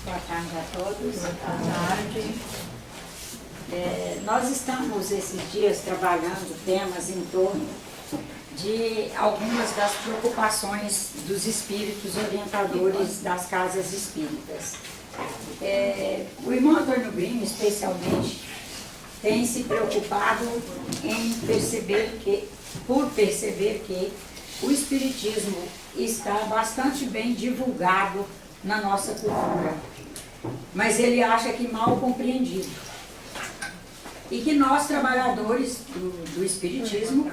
Boa tarde a todos. Boa tarde. Nós estamos esses dias trabalhando temas em torno de algumas das preocupações dos espíritos orientadores das casas espíritas. O irmão Antônio Green, especialmente, tem se preocupado em perceber que o espiritismo está bastante bem divulgado na nossa cultura, mas ele acha que mal compreendido. E que nós, trabalhadores do espiritismo,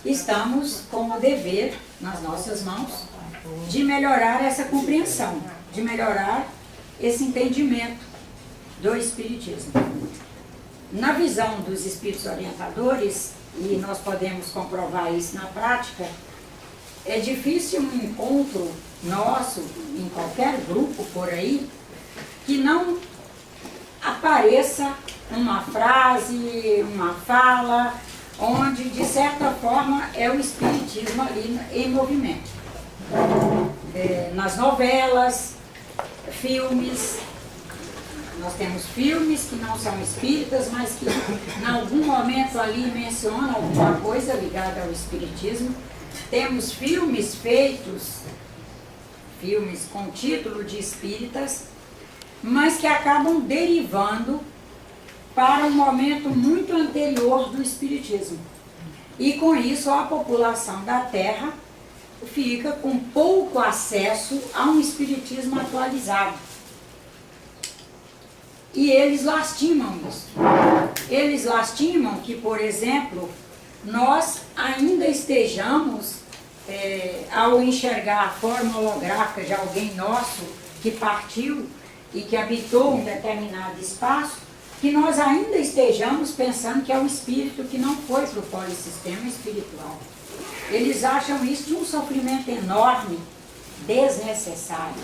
estamos com o dever nas nossas mãos de melhorar essa compreensão, de melhorar esse entendimento do espiritismo. Na visão dos espíritos orientadores, e nós podemos comprovar isso na prática, é difícil um encontro nosso, em qualquer grupo por aí, que não apareça uma frase, uma fala, onde, de certa forma, é o espiritismo ali em movimento. Nas novelas, filmes, nós temos filmes que não são espíritas, mas que, em algum momento ali, mencionam alguma coisa ligada ao espiritismo. Temos filmes feitos, filmes com título de espíritas, mas que acabam derivando para um momento muito anterior do espiritismo. E com isso a população da Terra fica com pouco acesso a um espiritismo atualizado. E eles lastimam isso. Eles lastimam que, por exemplo, nós ainda estejamos, ao enxergar a forma holográfica de alguém nosso que partiu e que habitou um determinado espaço, que nós ainda estejamos pensando que é um espírito que não foi para o polissistema espiritual. Eles acham isso de um sofrimento enorme, desnecessário.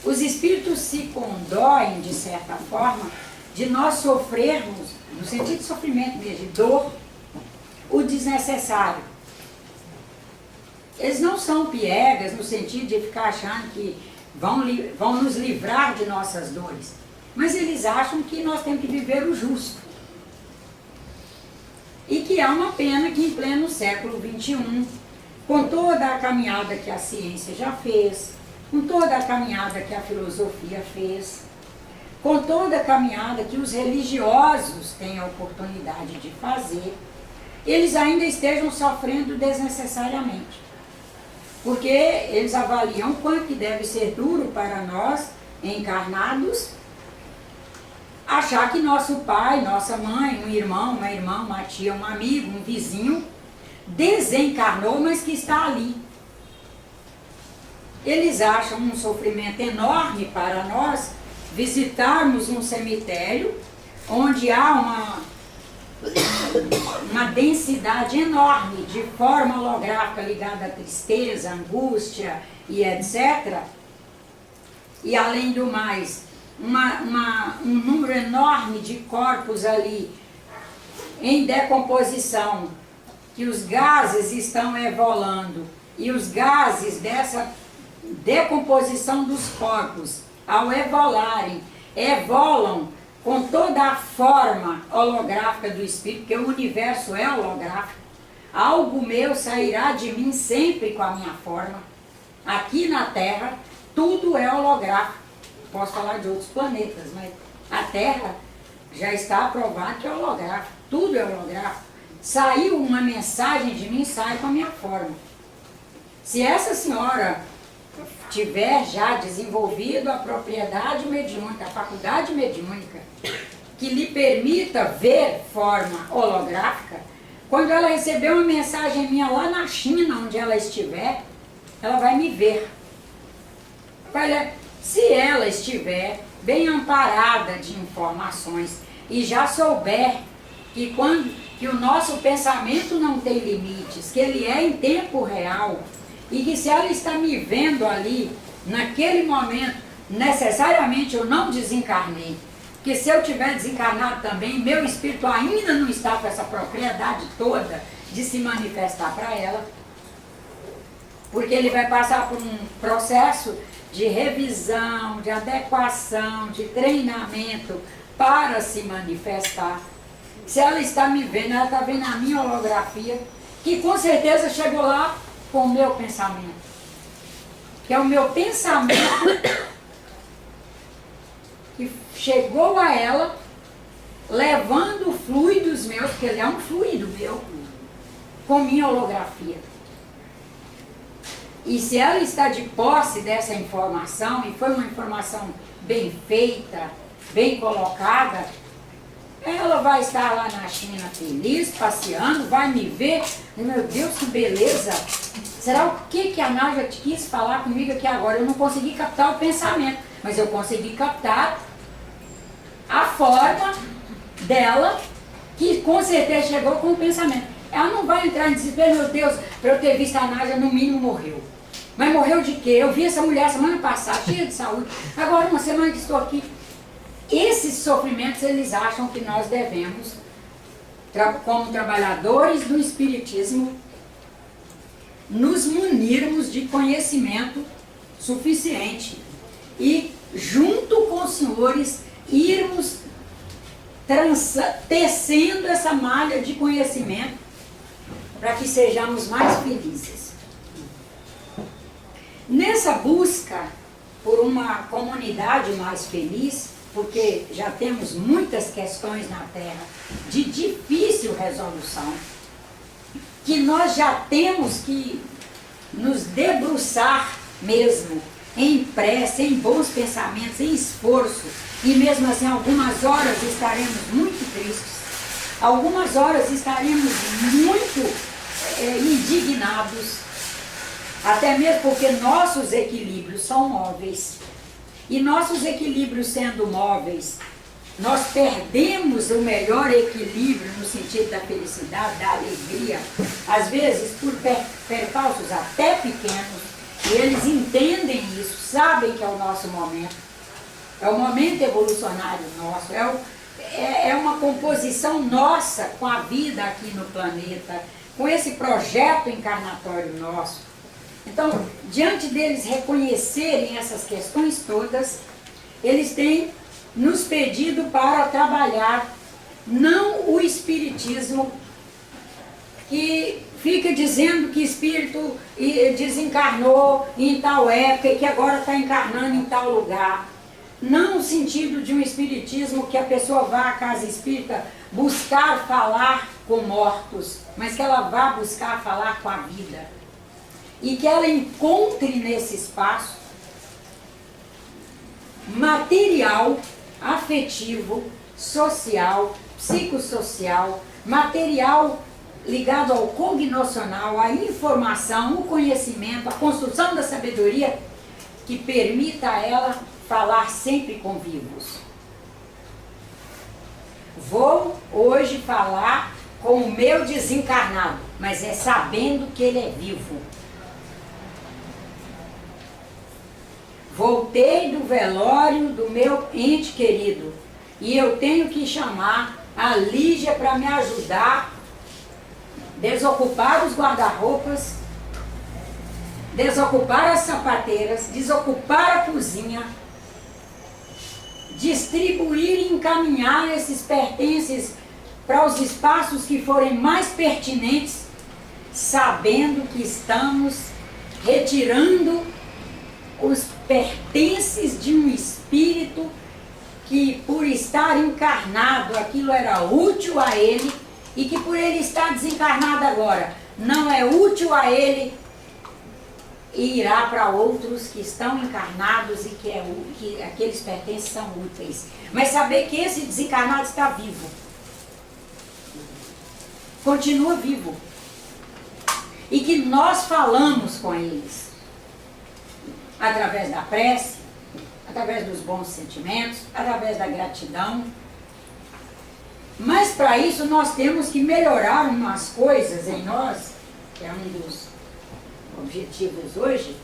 Os espíritos se condoem, de certa forma, de nós sofrermos, no sentido de sofrimento mesmo, de dor, o desnecessário. Eles não são piegas no sentido de ficar achando que vão nos livrar de nossas dores, mas eles acham que nós temos que viver o justo. E que é uma pena que em pleno século XXI, com toda a caminhada que a ciência já fez, com toda a caminhada que a filosofia fez, com toda a caminhada que os religiosos têm a oportunidade de fazer, eles ainda estejam sofrendo desnecessariamente. Porque eles avaliam quanto que deve ser duro para nós, encarnados, achar que nosso pai, nossa mãe, um irmão, uma irmã, uma tia, um amigo, um vizinho, desencarnou, mas que está ali. Eles acham um sofrimento enorme para nós visitarmos um cemitério onde há uma densidade enorme de forma holográfica ligada à tristeza, angústia e etc. E além do mais, um número enorme de corpos ali em decomposição, que os gases estão evolando, e os gases dessa decomposição dos corpos, ao evolarem, evolam com toda a forma holográfica do espírito, porque o universo é holográfico. Algo meu sairá de mim sempre com a minha forma. Aqui na Terra, tudo é holográfico. Posso falar de outros planetas, mas a Terra já está aprovado que é holográfico. Tudo é holográfico. Saiu uma mensagem de mim, sai com a minha forma. Se essa senhora tiver já desenvolvido a propriedade mediúnica, a faculdade mediúnica, que lhe permita ver forma holográfica, quando ela receber uma mensagem minha lá na China, onde ela estiver, ela vai me ver. Olha, se ela estiver bem amparada de informações e já souber que o nosso pensamento não tem limites, que ele é em tempo real, e que se ela está me vendo ali, naquele momento, necessariamente eu não desencarnei, que se eu tiver desencarnado também, meu espírito ainda não está com essa propriedade toda de se manifestar para ela, porque ele vai passar por um processo de revisão, de adequação, de treinamento para se manifestar. Se ela está me vendo, ela está vendo a minha holografia, que com certeza chegou lá com o meu pensamento. Que é o meu pensamento que chegou a ela, levando fluidos meus, porque ele é um fluido meu, com minha holografia. E se ela está de posse dessa informação, e foi uma informação bem feita, bem colocada, ela vai estar lá na China feliz, passeando, vai me ver, e, meu Deus, que beleza! Será o que a Nádia quis falar comigo aqui agora? Eu não consegui captar o pensamento, mas eu consegui captar a forma dela, que com certeza chegou com o pensamento. Ela não vai entrar em desespero, meu Deus, para eu ter visto a Nádia, no mínimo morreu. Mas morreu de quê? Eu vi essa mulher semana passada, cheia de saúde, agora uma semana que estou aqui. Esses sofrimentos, eles acham que nós devemos, como trabalhadores do Espiritismo, nos munirmos de conhecimento suficiente e, junto com os senhores, irmos tecendo essa malha de conhecimento para que sejamos mais felizes. Nessa busca por uma comunidade mais feliz, porque já temos muitas questões na Terra de difícil resolução, que nós já temos que nos debruçar mesmo em prece, em bons pensamentos, em esforço, e mesmo assim algumas horas estaremos muito tristes, algumas horas estaremos muito indignados, até mesmo porque nossos equilíbrios são móveis. E nossos equilíbrios sendo móveis, nós perdemos o melhor equilíbrio no sentido da felicidade, da alegria, às vezes por percalços até pequenos, e eles entendem isso, sabem que é o nosso momento, é o momento evolucionário nosso, é uma composição nossa com a vida aqui no planeta, com esse projeto encarnatório nosso. Então, diante deles reconhecerem essas questões todas, eles têm nos pedido para trabalhar não o espiritismo que fica dizendo que espírito desencarnou em tal época e que agora está encarnando em tal lugar. Não no sentido de um espiritismo que a pessoa vá à casa espírita buscar falar com mortos, mas que ela vá buscar falar com a vida. E que ela encontre nesse espaço material, afetivo, social, psicossocial, material ligado ao cognoscional, à informação, o conhecimento, a construção da sabedoria, que permita a ela falar sempre com vivos. Vou hoje falar com o meu desencarnado, mas é sabendo que ele é vivo. Voltei do velório do meu ente querido e eu tenho que chamar a Lígia para me ajudar, desocupar os guarda-roupas, desocupar as sapateiras, desocupar a cozinha, distribuir e encaminhar esses pertences para os espaços que forem mais pertinentes, sabendo que estamos retirando os pertences de um espírito que, por estar encarnado, aquilo era útil a ele, e que por ele estar desencarnado agora, não é útil a ele, e irá para outros que estão encarnados e que aqueles pertences são úteis. Mas saber que esse desencarnado está vivo, continua vivo, e que nós falamos com eles através da prece, através dos bons sentimentos, através da gratidão. Mas para isso nós temos que melhorar umas coisas em nós, que é um dos objetivos hoje,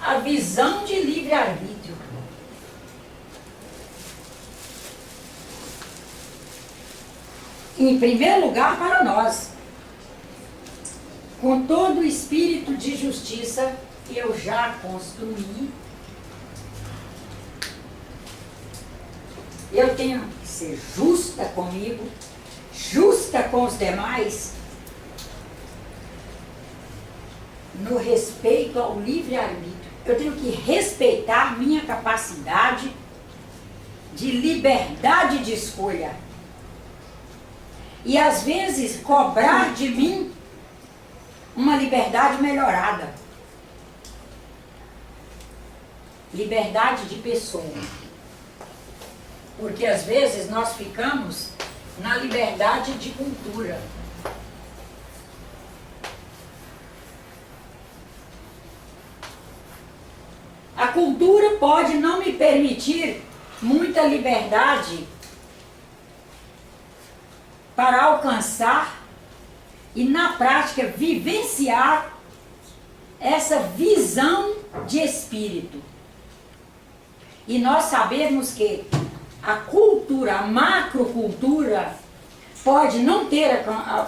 a visão de livre-arbítrio. Em primeiro lugar para nós, com todo o espírito de justiça eu já construí. Eu tenho que ser justa comigo, justa com os demais, no respeito ao livre-arbítrio. Eu tenho que respeitar minha capacidade de liberdade de escolha. E às vezes cobrar de mim uma liberdade melhorada. Liberdade de pessoa. Porque às vezes nós ficamos na liberdade de cultura. A cultura pode não me permitir muita liberdade para alcançar e, na prática, vivenciar essa visão de espírito. E nós sabemos que a cultura, a macrocultura, pode não ter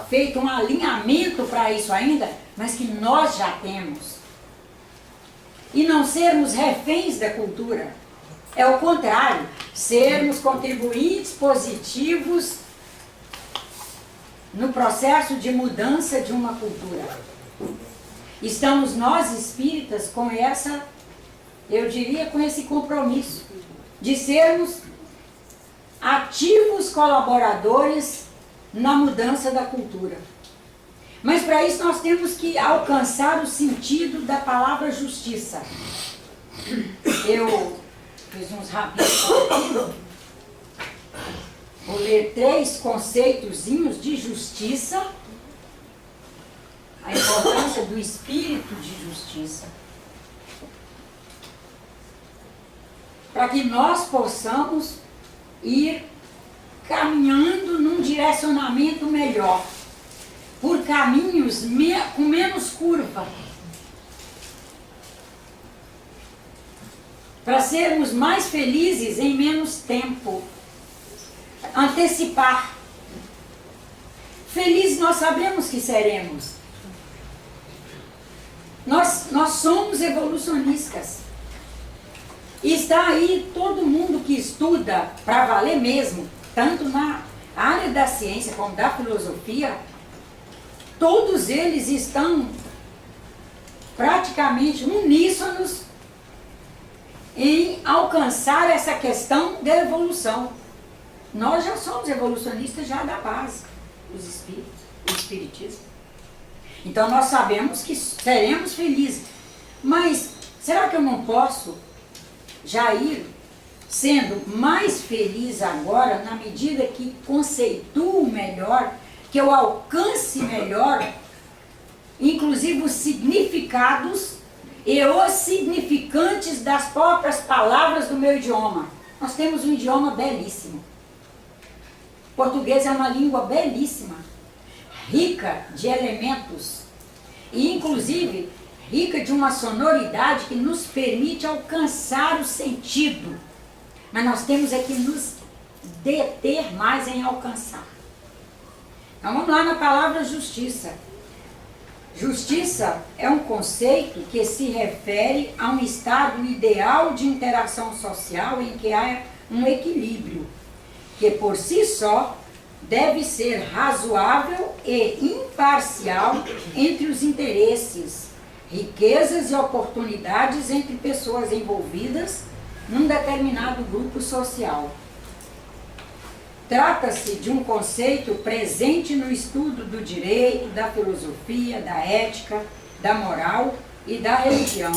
feito um alinhamento para isso ainda, mas que nós já temos. E não sermos reféns da cultura. É o contrário, sermos contribuintes positivos no processo de mudança de uma cultura. Estamos nós espíritas com essa, eu diria, com esse compromisso de sermos ativos colaboradores na mudança da cultura. Mas para isso nós temos que alcançar o sentido da palavra justiça. Eu fiz uns rápidos. Vou ler 3 conceitozinhos de justiça. A importância do espírito de justiça. Para que nós possamos ir caminhando num direcionamento melhor. Por caminhos com menos curva. Para sermos mais felizes em menos tempo. Antecipar. Felizes nós sabemos que seremos. Nós somos evolucionistas. E está aí todo mundo que estuda para valer mesmo, tanto na área da ciência como da filosofia, todos eles estão praticamente uníssonos em alcançar essa questão da evolução. Nós já somos evolucionistas já da base, os espíritos, o espiritismo. Então nós sabemos que seremos felizes. Mas será que eu não posso já ir sendo mais feliz agora, na medida que conceituo melhor, que eu alcance melhor, inclusive os significados e os significantes das próprias palavras do meu idioma. Nós temos um idioma belíssimo. O português é uma língua belíssima, rica de elementos e, inclusive, rica de uma sonoridade que nos permite alcançar o sentido. Mas nós temos é que nos deter mais em alcançar. Então vamos lá na palavra justiça. Justiça é um conceito que se refere a um estado ideal de interação social em que há um equilíbrio, que por si só deve ser razoável e imparcial entre os interesses, riquezas e oportunidades entre pessoas envolvidas num determinado grupo social. Trata-se de um conceito presente no estudo do direito, da filosofia, da ética, da moral e da religião.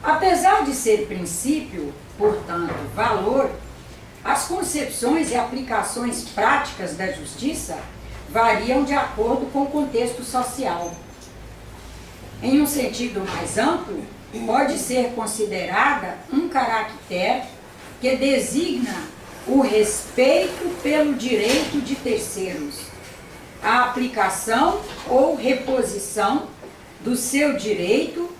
Apesar de ser princípio, portanto, valor, as concepções e aplicações práticas da justiça variam de acordo com o contexto social. Em um sentido mais amplo, pode ser considerada um caractere que designa o respeito pelo direito de terceiros, a aplicação ou reposição do seu direito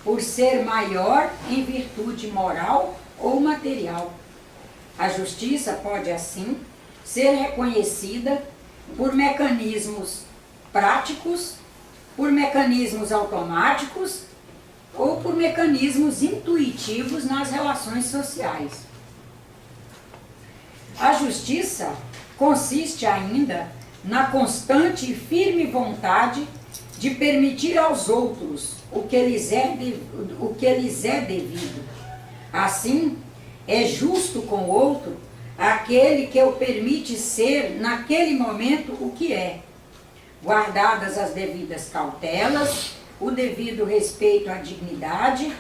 por ser maior em virtude moral ou material. A justiça pode, assim, ser reconhecida por mecanismos práticos, por mecanismos automáticos ou por mecanismos intuitivos nas relações sociais. A justiça consiste ainda na constante e firme vontade de permitir aos outros o que lhes é devido. Assim, é justo com o outro aquele que o permite ser naquele momento o que é, guardadas as devidas cautelas, o devido respeito à dignidade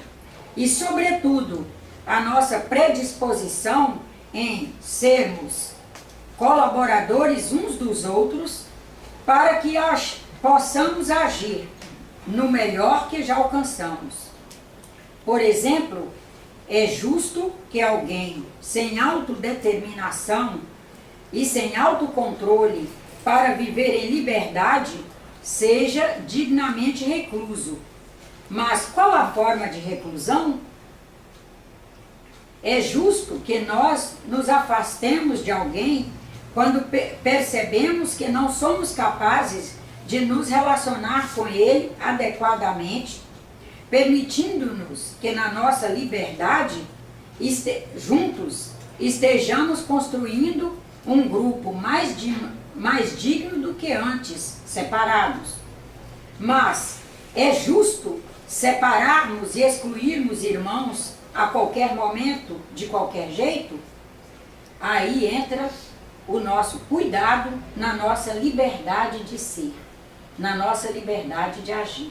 e, sobretudo, a nossa predisposição em sermos colaboradores uns dos outros para que possamos agir no melhor que já alcançamos. Por exemplo, é justo que alguém sem autodeterminação e sem autocontrole para viver em liberdade seja dignamente recluso. Mas qual a forma de reclusão? É justo que nós nos afastemos de alguém quando percebemos que não somos capazes de nos relacionar com ele adequadamente, permitindo-nos que na nossa liberdade, juntos, estejamos construindo um grupo mais digno do que antes, separados. Mas é justo separarmos e excluirmos irmãos a qualquer momento, de qualquer jeito? Aí entra o nosso cuidado na nossa liberdade de ser, na nossa liberdade de agir.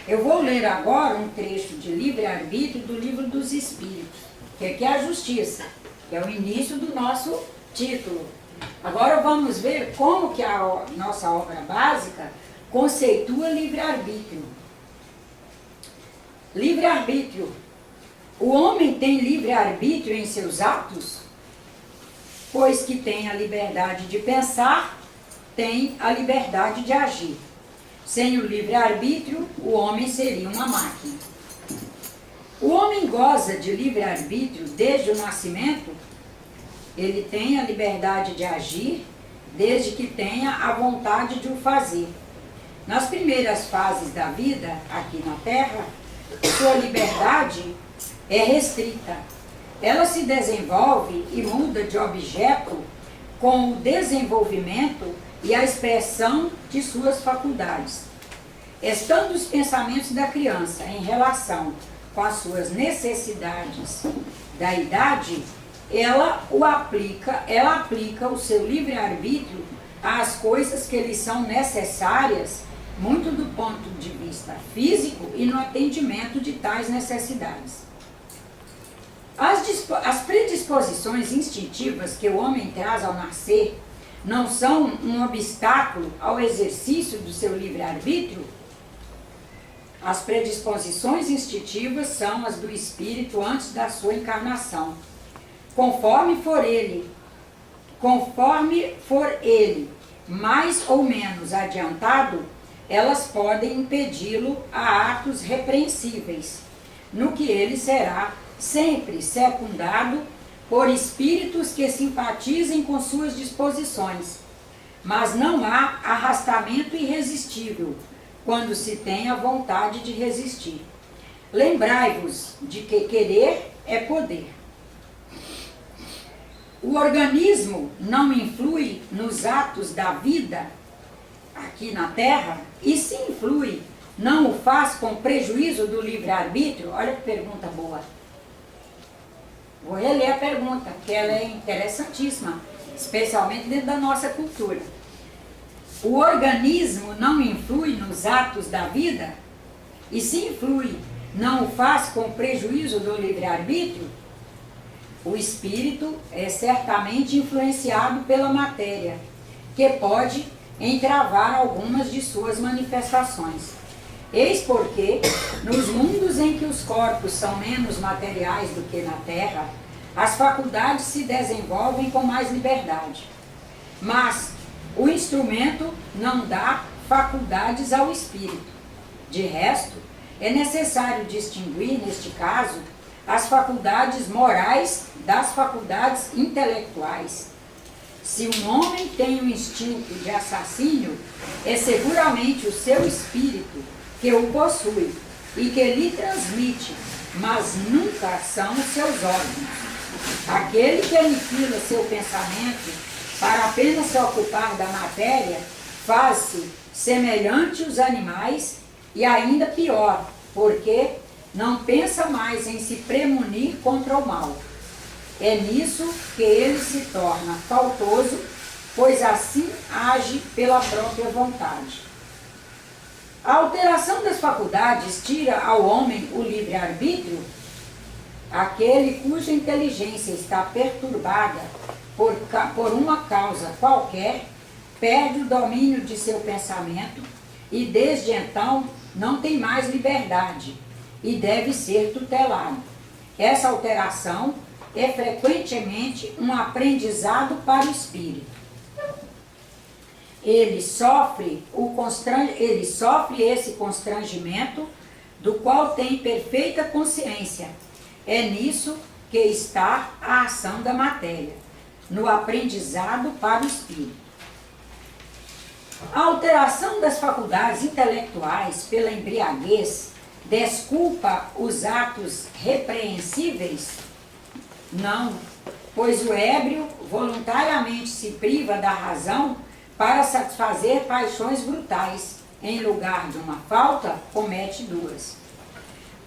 Eu vou ler agora um trecho de livre-arbítrio do Livro dos Espíritos, que é a justiça, que é o início do nosso título. Agora vamos ver como que a nossa obra básica conceitua livre-arbítrio. Livre-arbítrio. O homem tem livre-arbítrio em seus atos? Pois que tem a liberdade de pensar, tem a liberdade de agir. Sem o livre-arbítrio, o homem seria uma máquina. O homem goza de livre-arbítrio desde o nascimento. Ele tem a liberdade de agir, desde que tenha a vontade de o fazer. Nas primeiras fases da vida, aqui na Terra, sua liberdade é restrita. Ela se desenvolve e muda de objeto com o desenvolvimento e a expressão de suas faculdades. Estando os pensamentos da criança em relação com as suas necessidades da idade, ela aplica o seu livre-arbítrio às coisas que lhe são necessárias, muito do ponto de vista físico e no atendimento de tais necessidades. As predisposições instintivas que o homem traz ao nascer não são um obstáculo ao exercício do seu livre-arbítrio? As predisposições instintivas são as do espírito antes da sua encarnação. Conforme for ele mais ou menos adiantado, elas podem impedi-lo a atos repreensíveis, no que ele será sempre secundado por espíritos que simpatizem com suas disposições. Mas não há arrastamento irresistível quando se tem a vontade de resistir. Lembrai-vos de que querer é poder. O organismo não influi nos atos da vida aqui na Terra, e se influi, não o faz com prejuízo do livre-arbítrio? Olha que pergunta boa. Vou reler a pergunta, porque ela é interessantíssima, especialmente dentro da nossa cultura. O organismo não influi nos atos da vida? E se influi, não o faz com prejuízo do livre-arbítrio? O espírito é certamente influenciado pela matéria, que pode entravar algumas de suas manifestações. Eis porque, nos mundos em que os corpos são menos materiais do que na Terra, as faculdades se desenvolvem com mais liberdade. Mas o instrumento não dá faculdades ao espírito. De resto, é necessário distinguir, neste caso, as faculdades morais das faculdades intelectuais. Se um homem tem um instinto de assassínio, é seguramente o seu espírito que o possui e que lhe transmite, mas nunca são os seus órgãos. Aquele que aniquila seu pensamento para apenas se ocupar da matéria, faz-se semelhante aos animais e ainda pior, porque não pensa mais em se premunir contra o mal. É nisso que ele se torna faltoso, pois assim age pela própria vontade. A alteração das faculdades tira ao homem o livre-arbítrio. Aquele cuja inteligência está perturbada por uma causa qualquer, perde o domínio de seu pensamento e desde então não tem mais liberdade e deve ser tutelado. Essa alteração é frequentemente um aprendizado para o espírito. Ele sofre esse constrangimento do qual tem perfeita consciência. É nisso que está a ação da matéria, no aprendizado para o espírito. A alteração das faculdades intelectuais pela embriaguez desculpa os atos repreensíveis? Não, pois o ébrio voluntariamente se priva da razão para satisfazer paixões brutais. Em lugar de uma falta, comete duas.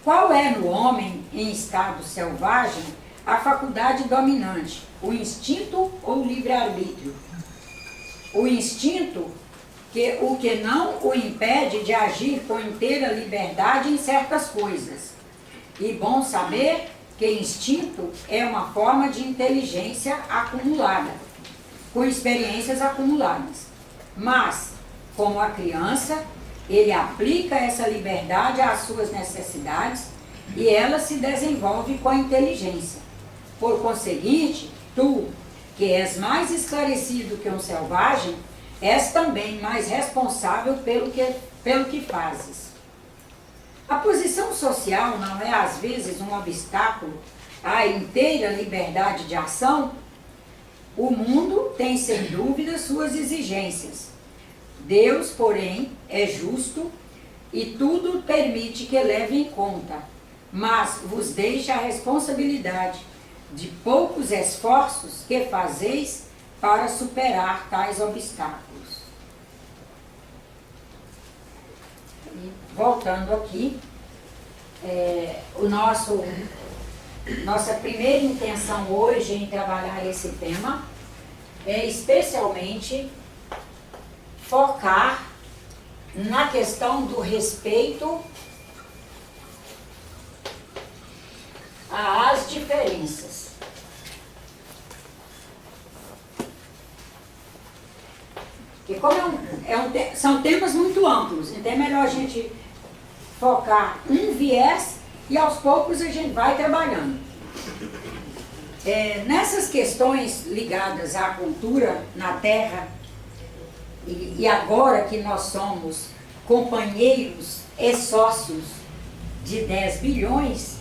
Qual é no homem em estado selvagem a faculdade dominante, o instinto ou o livre-arbítrio? O instinto, o que não o impede de agir com inteira liberdade em certas coisas. E bom saber que instinto é uma forma de inteligência acumulada, com experiências acumuladas. Mas, como a criança, ele aplica essa liberdade às suas necessidades e ela se desenvolve com a inteligência. Por conseguinte, tu, que és mais esclarecido que um selvagem, és também mais responsável pelo que fazes. A posição social não é às vezes um obstáculo à inteira liberdade de ação? O mundo tem sem dúvida suas exigências. Deus, porém, é justo e tudo permite que leve em conta, mas vos deixa a responsabilidade de poucos esforços que fazeis para superar tais obstáculos. E, voltando aqui, nossa primeira intenção hoje em trabalhar esse tema é especialmente focar na questão do respeito às diferenças. Porque como são temas muito amplos, então é melhor a gente focar um viés e aos poucos a gente vai trabalhando. Nessas questões ligadas à cultura na Terra, e agora que nós somos companheiros e sócios de 10 bilhões,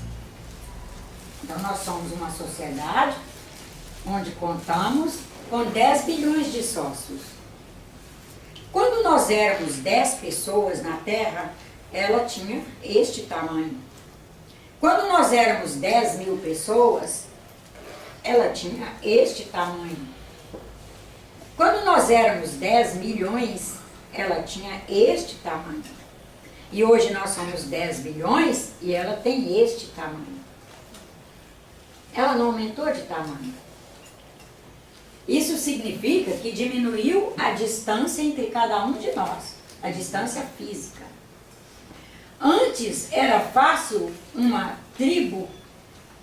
então nós somos uma sociedade onde contamos com 10 bilhões de sócios. Quando nós éramos 10 pessoas na Terra, ela tinha este tamanho. Quando nós éramos 10 mil pessoas, ela tinha este tamanho. Quando nós éramos 10 milhões, ela tinha este tamanho. E hoje nós somos 10 bilhões e ela tem este tamanho. Ela não aumentou de tamanho. Isso significa que diminuiu a distância entre cada um de nós, a distância física. Antes era fácil uma tribo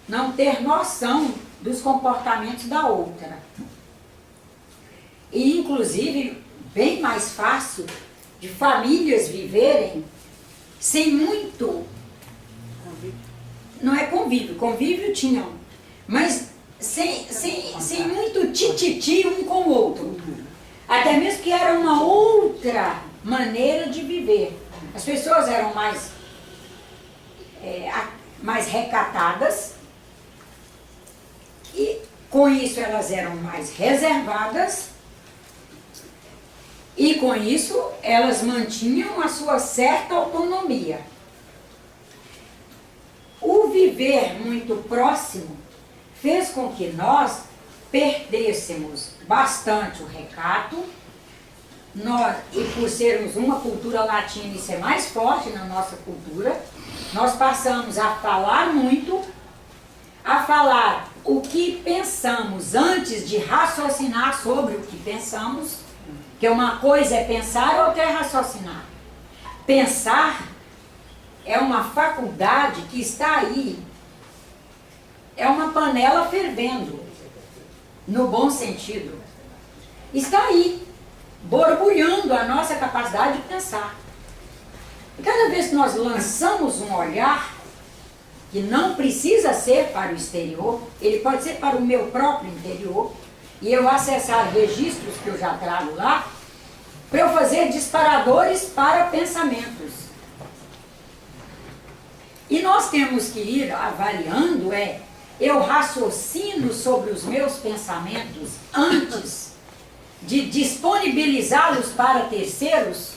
não ter noção dos comportamentos da outra. E, inclusive, bem mais fácil de famílias viverem sem muito... Não é convívio, convívio tinham, mas sem muito tititi um com o outro. Até mesmo que era uma outra maneira de viver. As pessoas eram mais recatadas e com isso elas eram mais reservadas E com isso, elas mantinham a sua certa autonomia. O viver muito próximo fez com que nós perdêssemos bastante o recato. Nós, e por sermos uma cultura latina e ser mais forte na nossa cultura, nós passamos a falar muito, a falar o que pensamos antes de raciocinar sobre o que pensamos, que uma coisa é pensar e outra é raciocinar. Pensar é uma faculdade que está aí, é uma panela fervendo, no bom sentido. Está aí, borbulhando a nossa capacidade de pensar. E cada vez que nós lançamos um olhar, que não precisa ser para o exterior, ele pode ser para o meu próprio interior, e eu acessar registros que eu já trago lá, para eu fazer disparadores para pensamentos. E nós temos que ir avaliando, eu raciocino sobre os meus pensamentos antes de disponibilizá-los para terceiros.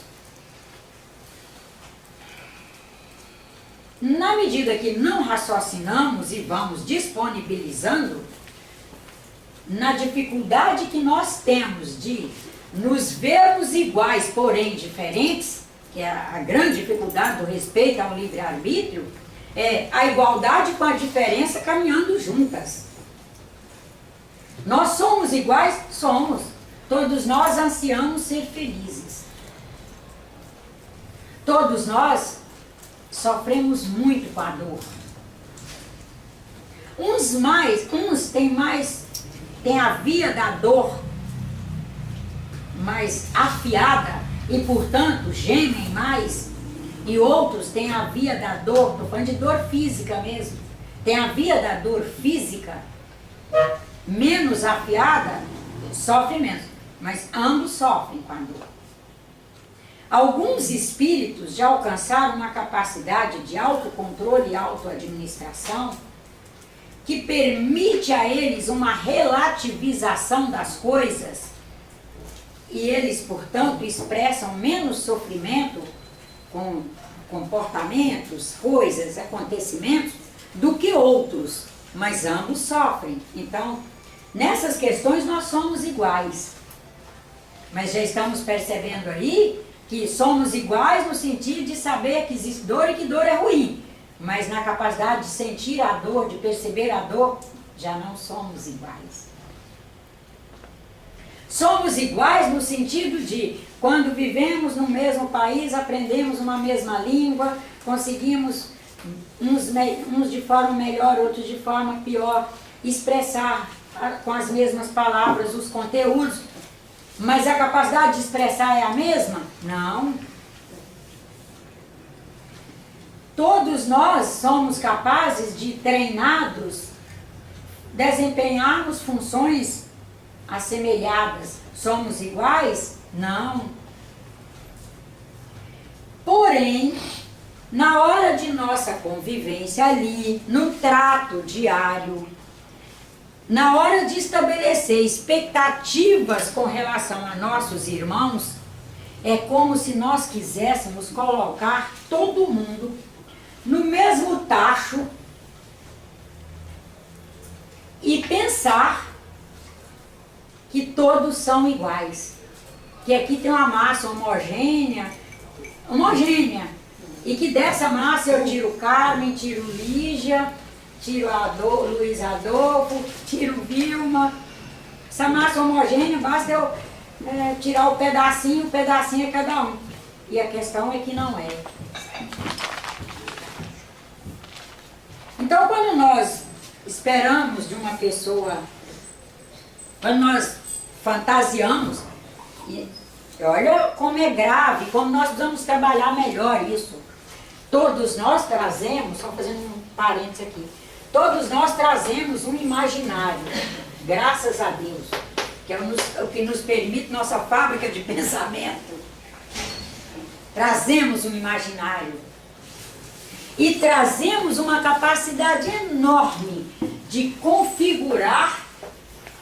Na medida que não raciocinamos e vamos disponibilizando, na dificuldade que nós temos de nos vermos iguais, porém diferentes, que é a grande dificuldade do respeito ao livre-arbítrio, é a igualdade com a diferença caminhando juntas. Nós somos iguais? Somos. Todos nós ansiamos ser felizes. Todos nós sofremos muito com a dor. Uns têm a via da dor mais afiada e, portanto, gemem mais, e outros têm a via da dor, estou falando de dor física mesmo, tem a via da dor física menos afiada, sofre menos, mas ambos sofrem com a dor. Alguns espíritos já alcançaram uma capacidade de autocontrole e autoadministração que permite a eles uma relativização das coisas, e eles, portanto, expressam menos sofrimento com comportamentos, coisas, acontecimentos, do que outros, mas ambos sofrem. Então, nessas questões nós somos iguais. Mas já estamos percebendo aí que somos iguais no sentido de saber que existe dor e que dor é ruim. Mas na capacidade de sentir a dor, de perceber a dor, já não somos iguais. Somos iguais no sentido de, quando vivemos no mesmo país, aprendemos uma mesma língua, conseguimos, uns de forma melhor, outros de forma pior, expressar com as mesmas palavras os conteúdos, mas a capacidade de expressar é a mesma? Não. Todos nós somos capazes de, treinados, desempenharmos funções assemelhadas. Somos iguais? Não. Porém, na hora de nossa convivência ali, no trato diário, na hora de estabelecer expectativas com relação a nossos irmãos, é como se nós quiséssemos colocar todo mundo no mesmo tacho e pensar que todos são iguais, que aqui tem uma massa homogênea, e que dessa massa eu tiro Carmen, tiro Lígia, tiro Luiz Adolfo, tiro Vilma. Essa massa homogênea, basta eu tirar o pedacinho é cada um. E a questão é que não é. Então, quando nós esperamos de uma pessoa, quando nós fantasiamos, e olha como é grave, como nós precisamos trabalhar melhor isso. Todos nós trazemos, só fazendo um parênteses aqui, todos nós trazemos um imaginário, graças a Deus, que é o que nos permite nossa fábrica de pensamento. Trazemos um imaginário e trazemos uma capacidade enorme de configurar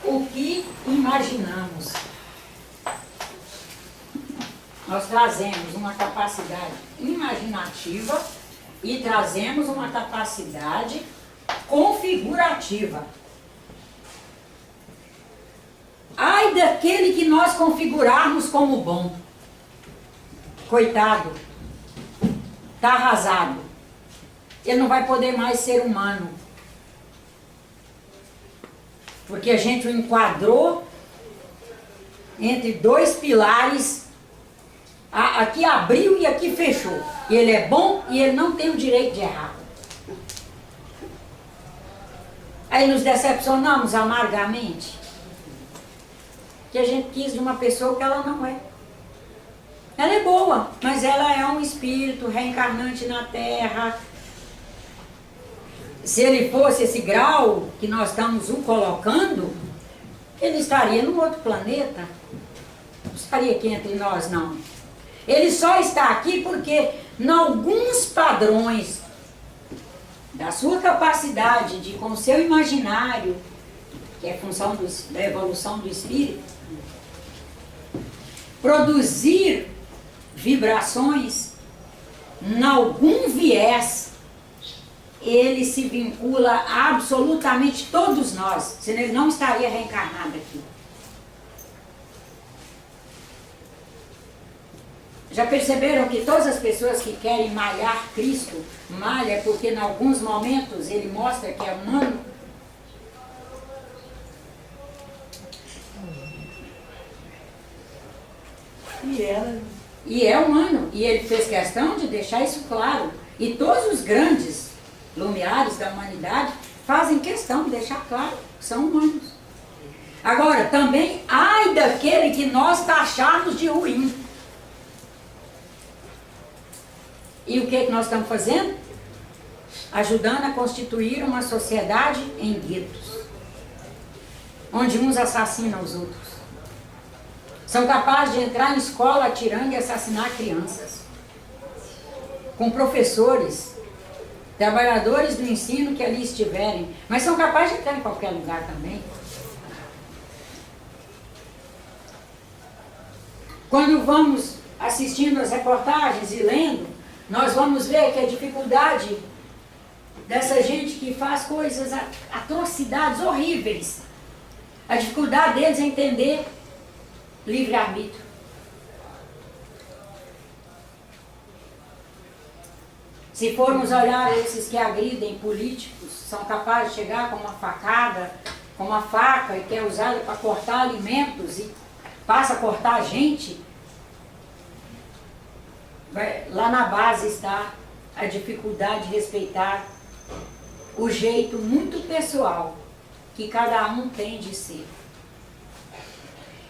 o que imaginamos. nós trazemos uma capacidade imaginativa e trazemos uma capacidade configurativa. Ai daquele que nós configurarmos como bom. Coitado, está arrasado. Ele não vai poder mais ser humano. Porque a gente o enquadrou entre dois pilares. Aqui abriu e aqui fechou. E ele é bom e ele não tem o direito de errar. Aí nos decepcionamos amargamente. Que a gente quis de uma pessoa que ela não é. Ela é boa, mas ela é um espírito reencarnante na Terra. Se ele fosse esse grau que nós estamos o colocando, ele estaria num outro planeta. Não estaria aqui entre nós, não. Ele só está aqui porque, em alguns padrões da sua capacidade de, com o seu imaginário, que é função da evolução do espírito, produzir vibrações, em algum viés, ele se vincula a absolutamente todos nós, senão ele não estaria reencarnado aqui. Já perceberam que todas as pessoas que querem malhar Cristo, malha porque em alguns momentos ele mostra que é humano? E é humano. E ele fez questão de deixar isso claro. E todos os grandes lumiares da humanidade fazem questão de deixar claro que são humanos. Agora, também, ai daquele que nós taxarmos de ruim. E o que nós estamos fazendo? Ajudando a constituir uma sociedade em guetos, onde uns assassinam os outros. São capazes de entrar em escola atirando e assassinar crianças. Com professores, trabalhadores do ensino que ali estiverem. Mas são capazes de entrar em qualquer lugar também. Quando vamos assistindo as reportagens e lendo, nós vamos ver que a dificuldade dessa gente que faz coisas, atrocidades horríveis, a dificuldade deles é entender livre-arbítrio. Se formos olhar esses que agridem políticos, são capazes de chegar com uma facada, com uma faca, e que é usada para cortar alimentos e passa a cortar gente, lá na base está a dificuldade de respeitar o jeito muito pessoal que cada um tem de ser.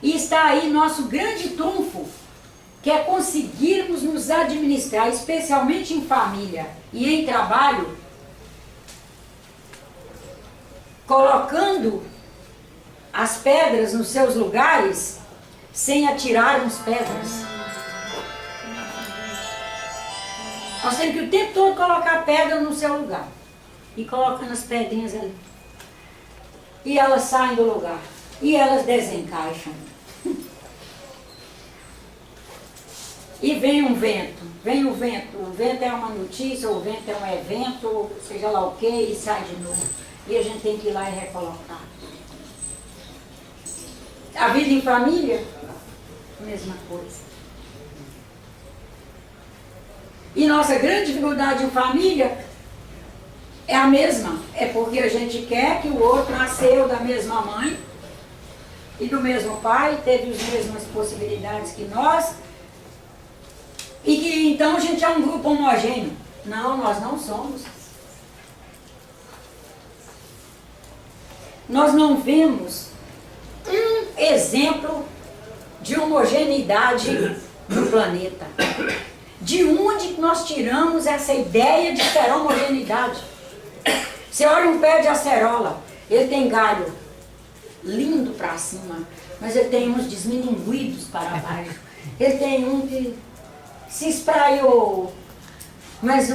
E está aí nosso grande trunfo, que é conseguirmos nos administrar, especialmente em família e em trabalho, colocando as pedras nos seus lugares sem atirarmos pedras. Nós temos que o tempo todo colocar a pedra no seu lugar. E colocando as pedrinhas ali. E elas saem do lugar. E elas desencaixam. E vem um vento. Vem o vento. O vento é uma notícia, o vento é um evento, seja lá o que, e sai de novo. E a gente tem que ir lá e recolocar. A vida em família, mesma coisa. E nossa grande dificuldade em família é a mesma. É porque a gente quer que o outro nasceu da mesma mãe e do mesmo pai, teve as mesmas possibilidades que nós, e que então a gente é um grupo homogêneo. Não, nós não somos. Nós não vemos um exemplo de homogeneidade no planeta. De onde nós tiramos essa ideia de ter homogeneidade? Você olha um pé de acerola, ele tem galho lindo para cima, mas ele tem uns desmininguidos para baixo. Ele tem um que se espraiou, mas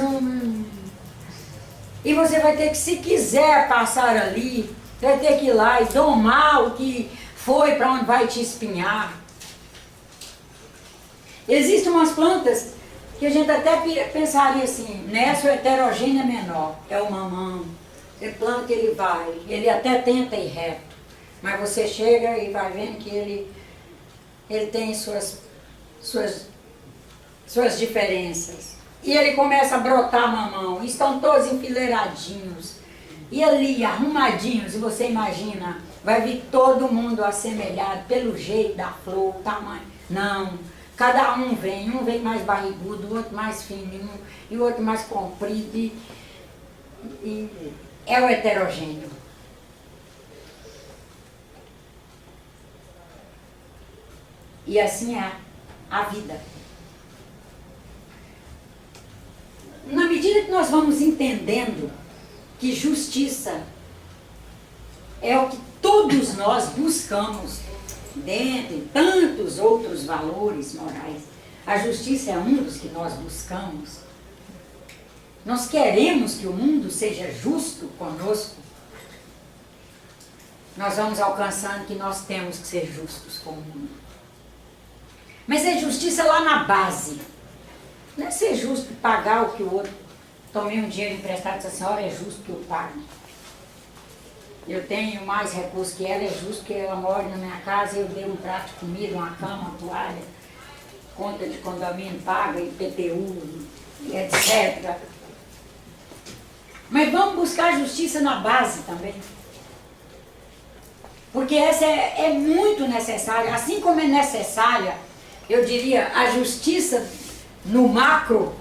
e você vai ter que, se quiser passar ali, vai ter que ir lá e domar o que foi para onde vai te espinhar. Existem umas plantas que a gente até pensaria assim, nessa o heterogêneo é menor, é o mamão. Você planta, ele vai, ele até tenta ir reto, mas você chega e vai vendo que ele tem suas diferenças. E ele começa a brotar mamão, estão todos enfileiradinhos, e ali arrumadinhos, e você imagina, vai vir todo mundo assemelhado pelo jeito da flor, o tamanho. Não, cada um vem mais barrigudo, o outro mais fininho, e o outro mais comprido, e é o heterogêneo. E assim é a vida. Na medida que nós vamos entendendo que justiça é o que todos nós buscamos, dentre tantos outros valores morais, a justiça é um dos que nós buscamos. Nós queremos que o mundo seja justo conosco. Nós vamos alcançando que nós temos que ser justos com o mundo. Mas é justiça lá na base. Não é ser justo pagar o que o outro... Tomei um dinheiro emprestado e disse, a senhora é justo que eu pague. Eu tenho mais recursos que ela, é justo que ela mora na minha casa, eu dei um prato de comida, uma cama, uma toalha, conta de condomínio paga, IPTU, etc. Mas vamos buscar justiça na base também. Porque essa é muito necessária, assim como é necessária, eu diria, a justiça no macro.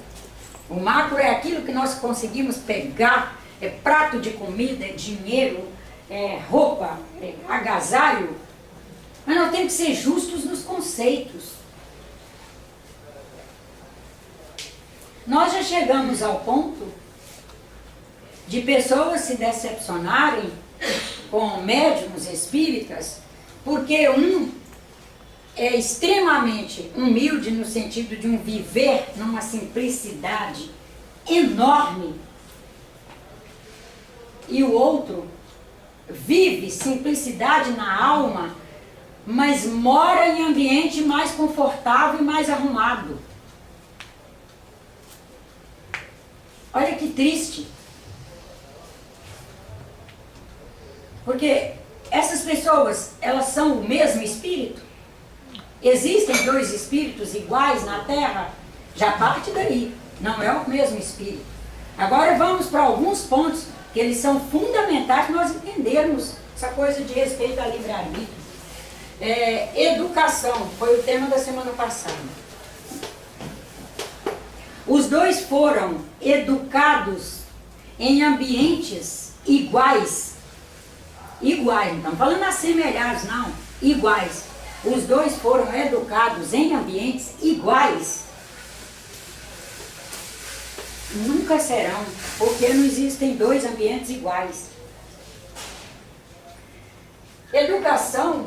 O macro é aquilo que nós conseguimos pegar, é prato de comida, é dinheiro, é roupa, é agasalho. Mas nós temos que ser justos nos conceitos. Nós já chegamos ao ponto de pessoas se decepcionarem com médiuns espíritas, porque um é extremamente humilde no sentido de um viver numa simplicidade enorme, e o outro vive simplicidade na alma, mas mora em ambiente mais confortável e mais arrumado. Olha que triste. Porque essas pessoas, elas são o mesmo espírito? Existem dois espíritos iguais na Terra? Já parte daí, não é o mesmo espírito. Agora vamos para alguns pontos que eles são fundamentais para nós entendermos essa coisa de respeito à livre-arbítrio. Educação, foi o tema da semana passada. Os dois foram educados em ambientes iguais. Iguais, não estamos falando assemelhados, não. Iguais. Os dois foram educados em ambientes iguais. Nunca serão, porque não existem dois ambientes iguais. Educação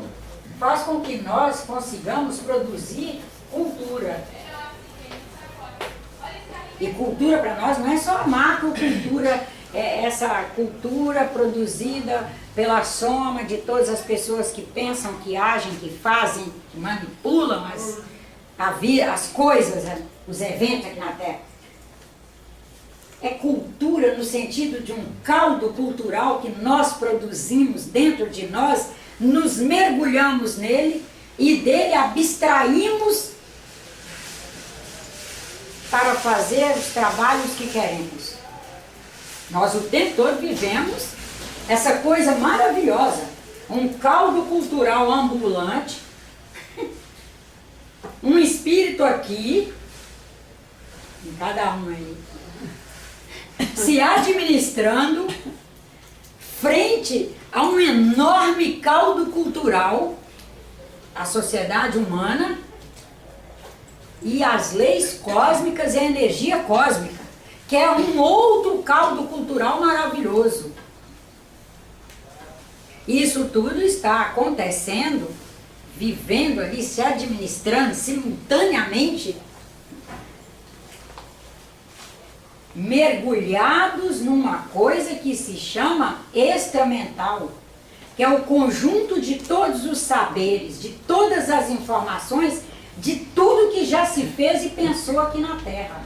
faz com que nós consigamos produzir cultura. E cultura para nós não é só a macrocultura, é essa cultura produzida pela soma de todas as pessoas que pensam, que agem, que fazem, que manipulam as coisas, os eventos aqui na Terra. É cultura no sentido de um caldo cultural que nós produzimos dentro de nós, nos mergulhamos nele e dele abstraímos para fazer os trabalhos que queremos. Nós o tempo todo vivemos essa coisa maravilhosa, um caldo cultural ambulante, um espírito aqui, em cada um aí, se administrando frente a um enorme caldo cultural, a sociedade humana e as leis cósmicas e a energia cósmica, que é um outro caldo cultural maravilhoso. Isso tudo está acontecendo, vivendo ali, se administrando simultaneamente, mergulhados numa coisa que se chama extramental, que é o conjunto de todos os saberes, de todas as informações, de tudo que já se fez e pensou aqui na Terra.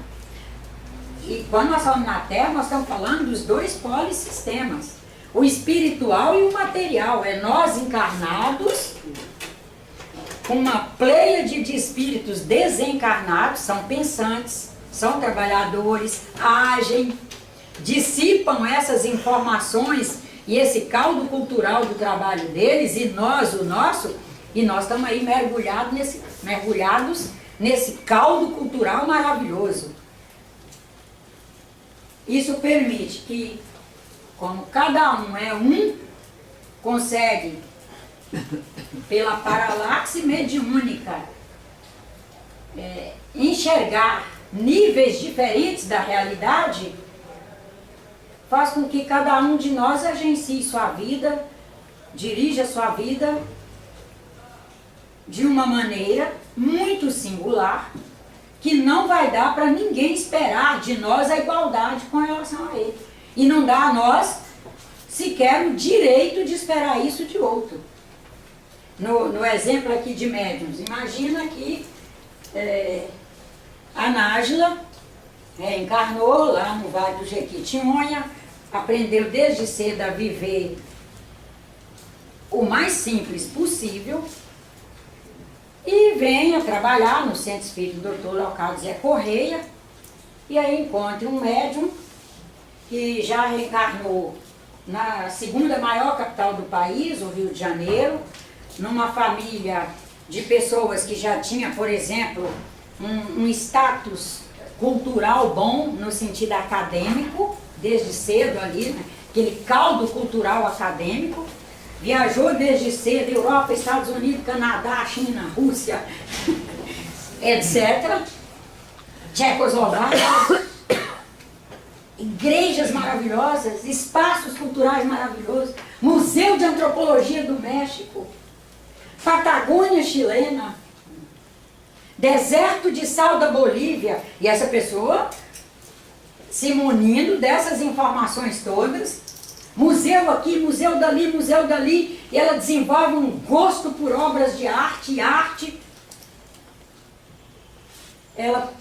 E quando nós falamos na Terra, nós estamos falando dos dois polissistemas, o espiritual e o material. É nós encarnados, com uma pleiade de espíritos desencarnados, são pensantes, são trabalhadores, agem, dissipam essas informações e esse caldo cultural do trabalho deles, e nós, o nosso, e nós estamos aí mergulhados nesse caldo cultural maravilhoso. Isso permite que, como cada um é um, consegue, pela paralaxe mediúnica, enxergar níveis diferentes da realidade, faz com que cada um de nós agencie sua vida, dirija sua vida de uma maneira muito singular, que não vai dar para ninguém esperar de nós a igualdade com relação a ele. E não dá a nós sequer o direito de esperar isso de outro. No exemplo aqui de médiuns, imagina que a Nájila encarnou lá no Vale do Jequitinhonha, aprendeu desde cedo a viver o mais simples possível e vem a trabalhar no Centro Espírita Dr. Leocádio Zé Correia, e aí encontra um médium que já reencarnou na segunda maior capital do país, o Rio de Janeiro, numa família de pessoas que já tinha, por exemplo, um status cultural bom no sentido acadêmico, desde cedo ali, né? Aquele caldo cultural acadêmico. Viajou desde cedo, Europa, Estados Unidos, Canadá, China, Rússia, etc. Tchecoslováquia. Igrejas maravilhosas, espaços culturais maravilhosos, Museu de Antropologia do México, Patagônia chilena, deserto de sal da Bolívia. E essa pessoa, se munindo dessas informações todas, museu aqui, museu dali, e ela desenvolve um gosto por obras de arte e arte. Ela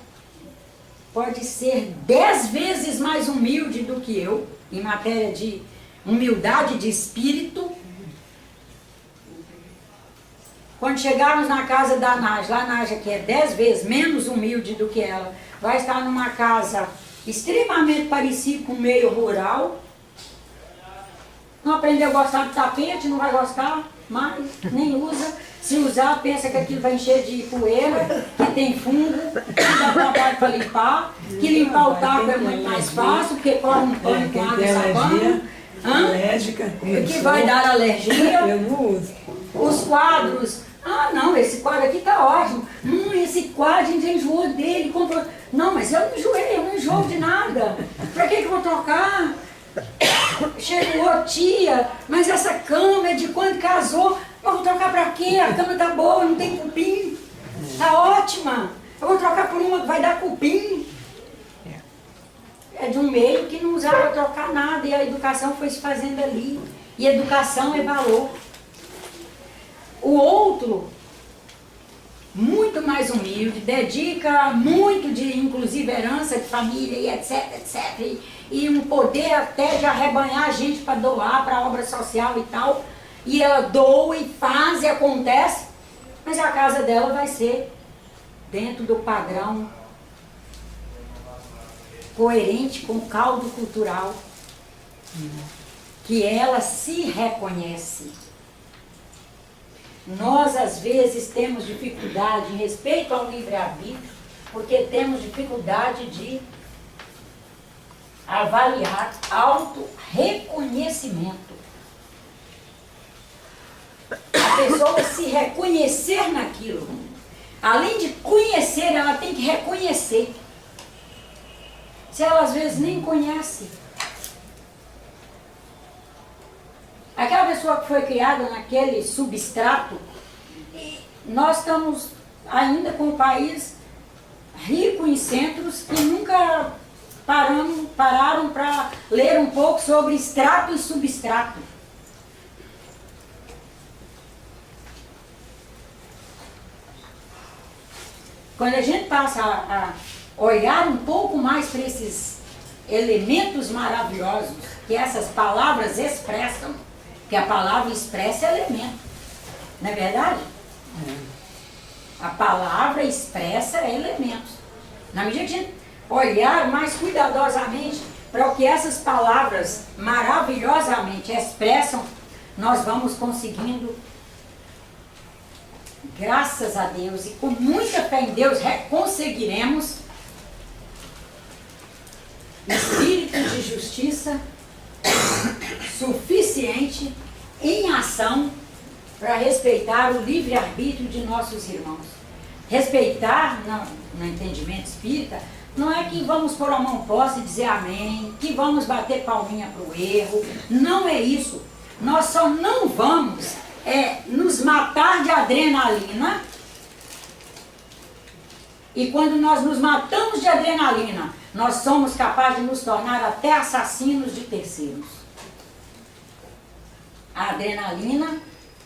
pode ser 10 vezes mais humilde do que eu, em matéria de humildade de espírito. Quando chegarmos na casa da Nájila, a Nájila, que é 10 vezes menos humilde do que ela, vai estar numa casa extremamente parecida com o meio rural. Não aprendeu a gostar de tapete, não vai gostar mais, nem usa. Se usar, pensa que aquilo vai encher de poeira, que tem fungo, que dá trabalho para limpar, que limpar o taco é muito mais fácil, porque corre um pano com água e sabão. Alérgica. Que vai dar alergia. Eu não uso. Os quadros. Ah, não, esse quadro aqui tá ótimo. Esse quadro a gente enjoou dele. Comprou. Não, mas eu não enjoei, eu não enjoo de nada. Pra que eu vou trocar? Chegou, tia, mas essa cama é de quando casou. Eu vou trocar pra quê? A cama tá boa, não tem cupim. Tá ótima. Eu vou trocar por uma que vai dar cupim. É de um meio que não usava trocar nada, e a educação foi se fazendo ali. E educação é valor. O outro, muito mais humilde, dedica muito de, inclusive, herança de família e etc. E um poder até de arrebanhar a gente para doar para obra social e tal. E ela doa e faz e acontece, mas a casa dela vai ser dentro do padrão coerente com o caldo cultural que ela se reconhece. Nós, às vezes, temos dificuldade em respeito ao livre-arbítrio, porque temos dificuldade de avaliar auto-reconhecimento. A pessoa se reconhecer naquilo. Além de conhecer, ela tem que reconhecer. Se ela, às vezes, nem conhece. Aquela pessoa que foi criada naquele substrato, nós estamos ainda com o país rico em centros que nunca pararam para ler um pouco sobre extrato e substrato. Quando a gente passa a olhar um pouco mais para esses elementos maravilhosos que essas palavras expressam, que a palavra expressa elemento, não é verdade? A palavra expressa elementos. Na medida que a gente olhar mais cuidadosamente para o que essas palavras maravilhosamente expressam, nós vamos conseguindo, graças a Deus e com muita fé em Deus, conseguiremos espírito de justiça suficiente em ação para respeitar o livre-arbítrio de nossos irmãos. Respeitar, no entendimento espírita, não é que vamos pôr a mão posta e dizer amém, que vamos bater palminha para o erro. Não é isso. Nós só não vamos nos matar de adrenalina. E quando nós nos matamos de adrenalina, nós somos capazes de nos tornar até assassinos de terceiros. A adrenalina,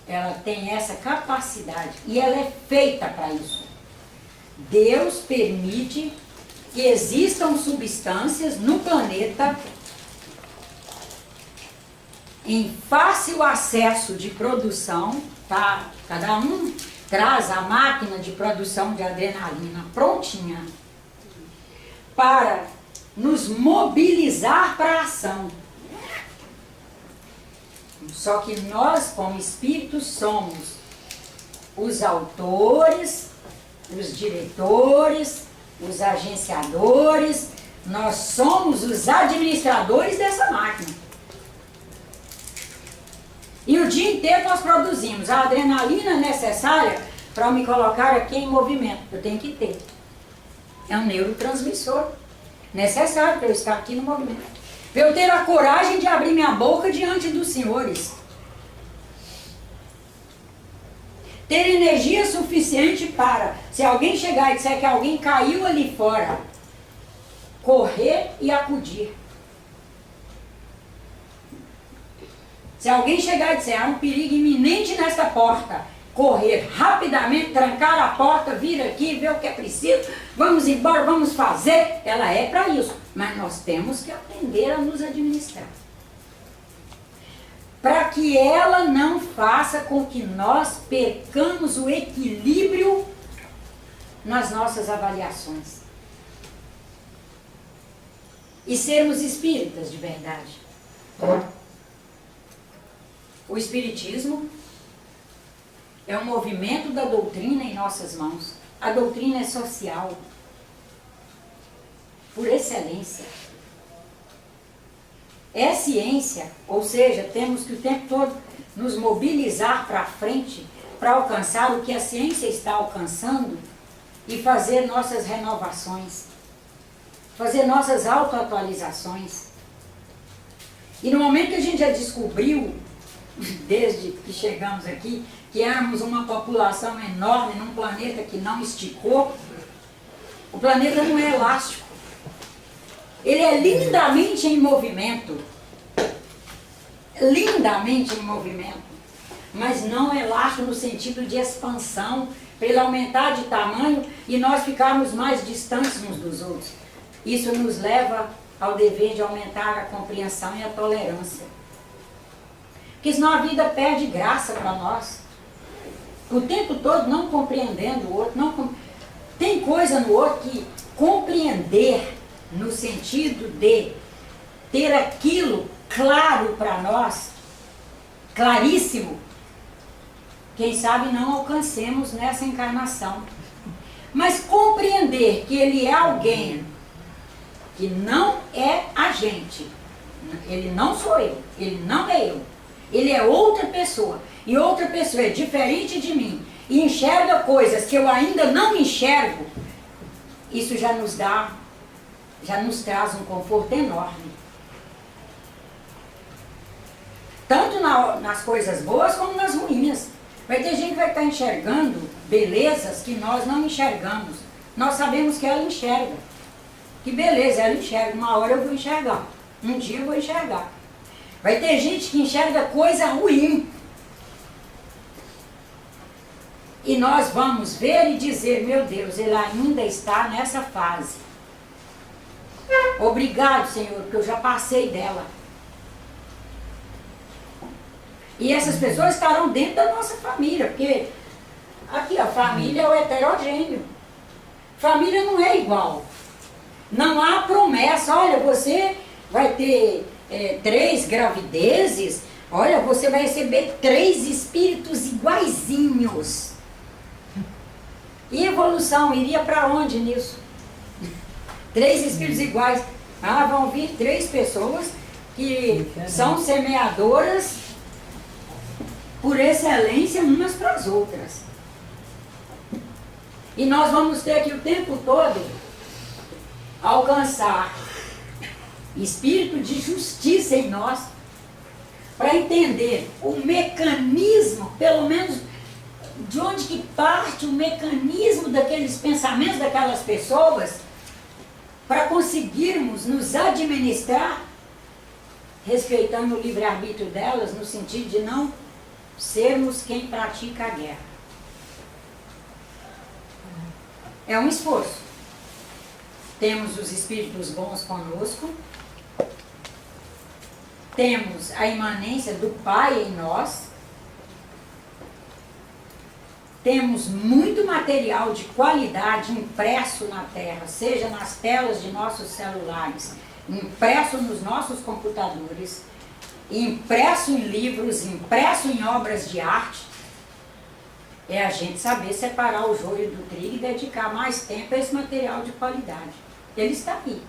ela tem essa capacidade e ela é feita para isso. Deus permite que existam substâncias no planeta em fácil acesso de produção, tá? Cada um traz a máquina de produção de adrenalina prontinha para nos mobilizar para a ação. Só que nós, como espíritos, somos os autores, os diretores, os agenciadores, nós somos os administradores dessa máquina. E o dia inteiro nós produzimos a adrenalina necessária para me colocar aqui em movimento. Eu tenho que ter. É um neurotransmissor necessário para eu estar aqui no movimento. Para eu ter a coragem de abrir minha boca diante dos senhores. Ter energia suficiente para, se alguém chegar e disser que alguém caiu ali fora, correr e acudir. Se alguém chegar e disser, há um perigo iminente nesta porta, correr rapidamente, trancar a porta, vir aqui, ver o que é preciso, vamos embora, vamos fazer, ela é para isso. Mas nós temos que aprender a nos administrar. Para que ela não faça com que nós percamos o equilíbrio nas nossas avaliações. E sermos espíritas de verdade. O espiritismo é um movimento da doutrina em nossas mãos. A doutrina é social, por excelência. É ciência, ou seja, temos que o tempo todo nos mobilizar para frente para alcançar o que a ciência está alcançando e fazer nossas renovações, fazer nossas autoatualizações. E no momento que a gente já descobriu, desde que chegamos aqui, que éramos uma população enorme num planeta que não esticou, o planeta não é elástico. Ele é lindamente em movimento. Lindamente em movimento. Mas não elástico no sentido de expansão, para ele aumentar de tamanho e nós ficarmos mais distantes uns dos outros. Isso nos leva ao dever de aumentar a compreensão e a tolerância. Porque senão a vida perde graça para nós. O tempo todo não compreendendo o outro. Tem coisa no outro que compreender no sentido de ter aquilo claro para nós, claríssimo, quem sabe não alcancemos nessa encarnação. Mas compreender que ele é alguém que não é a gente, ele não sou eu, ele não é eu, ele é outra pessoa, e outra pessoa é diferente de mim, e enxerga coisas que eu ainda não enxergo, isso já nos traz um conforto enorme. Tanto nas coisas boas como nas ruins. Vai ter gente que vai estar enxergando belezas que nós não enxergamos. Nós sabemos que ela enxerga. Que beleza, ela enxerga. Uma hora eu vou enxergar. Um dia eu vou enxergar. Vai ter gente que enxerga coisa ruim. E nós vamos ver e dizer, meu Deus, ele ainda está nessa fase. Obrigado, Senhor, porque eu já passei dela. E essas pessoas estarão dentro da nossa família, porque aqui a família é o heterogêneo. Família não é igual. Não há promessa, olha, você vai ter 3 gravidezes, olha, você vai receber 3 espíritos iguaizinhos. E evolução iria para onde nisso? 3 espíritos iguais. Ah, vão vir 3 pessoas que são semeadoras por excelência umas para as outras. E nós vamos ter que o tempo todo alcançar espírito de justiça em nós, para entender o mecanismo, pelo menos de onde que parte o mecanismo daqueles pensamentos daquelas pessoas, para conseguirmos nos administrar, respeitando o livre-arbítrio delas, no sentido de não sermos quem pratica a guerra. É um esforço. Temos os espíritos bons conosco, temos a imanência do Pai em nós, temos muito material de qualidade impresso na Terra, seja nas telas de nossos celulares, impresso nos nossos computadores, impresso em livros, impresso em obras de arte. É a gente saber separar o joio do trigo e dedicar mais tempo a esse material de qualidade. Ele está aí.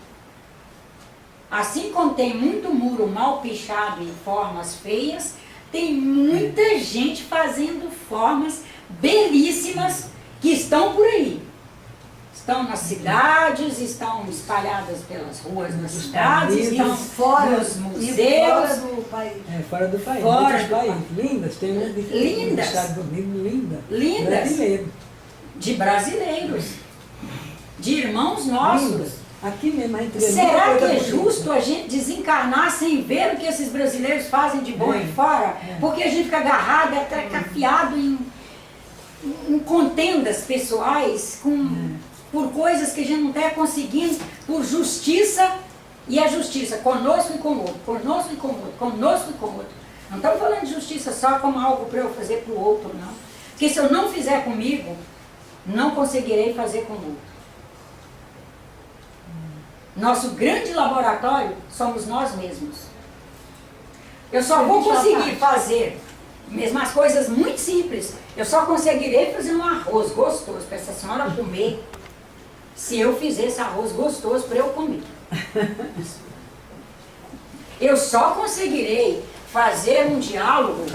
Assim como tem muito muro mal pichado em formas feias, tem muita gente fazendo formas belíssimas que estão por aí. Estão nas cidades, estão espalhadas pelas ruas nas cidades, estão fora dos museus. Fora do país. Fora do país. Fora do país. Lindas, tem uma de Lindas. Estados Unidos, linda. Lindas. Brasileiro. De brasileiros. De irmãos nossos. Lindas. Aqui mesmo, a gente vê Será muita que é coisa justo bonita. a gente desencarnar sem ver o que esses brasileiros fazem de bom aí fora? Porque a gente fica agarrado, afiado em contendas pessoais, por coisas que a gente não está conseguindo, por justiça, e a justiça conosco e com o outro, conosco e com o outro, conosco e com o outro. Não estamos falando de justiça só como algo para eu fazer para o outro, não. Porque se eu não fizer comigo, não conseguirei fazer com o outro. Nosso grande laboratório somos nós mesmos. Eu só vou conseguir fazer mesmo as coisas muito simples. Eu só conseguirei fazer um arroz gostoso para essa senhora comer, se eu fizer esse arroz gostoso para eu comer. Eu só conseguirei fazer um diálogo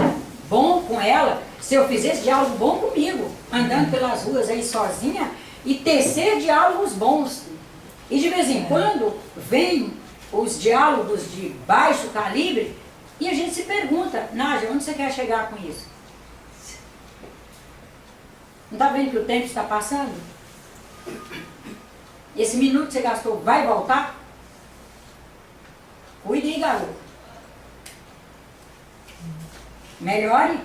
bom com ela se eu fizer esse diálogo bom comigo, andando pelas ruas aí sozinha, e tecer diálogos bons. E de vez em quando vem os diálogos de baixo calibre e a gente se pergunta, Nádia, onde você quer chegar com isso? Não está vendo que o tempo está passando? Esse minuto que você gastou vai voltar? Cuide aí, garoto. Melhore.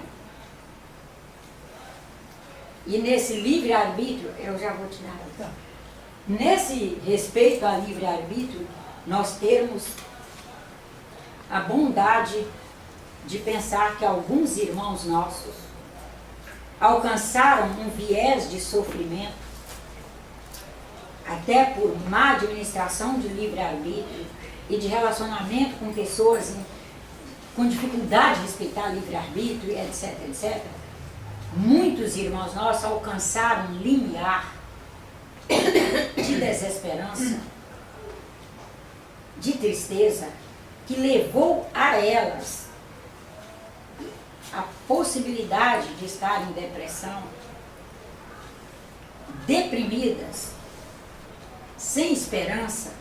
E nesse livre-arbítrio, eu já vou tirar. Então, nesse respeito ao livre-arbítrio, nós temos a bondade de pensar que alguns irmãos nossos alcançaram um viés de sofrimento, até por má administração de livre-arbítrio e de relacionamento com pessoas com dificuldade de respeitar livre-arbítrio, etc, etc. Muitos irmãos nossos alcançaram um limiar de desesperança, de tristeza, que levou a elas a possibilidade de estar em depressão, deprimidas, sem esperança.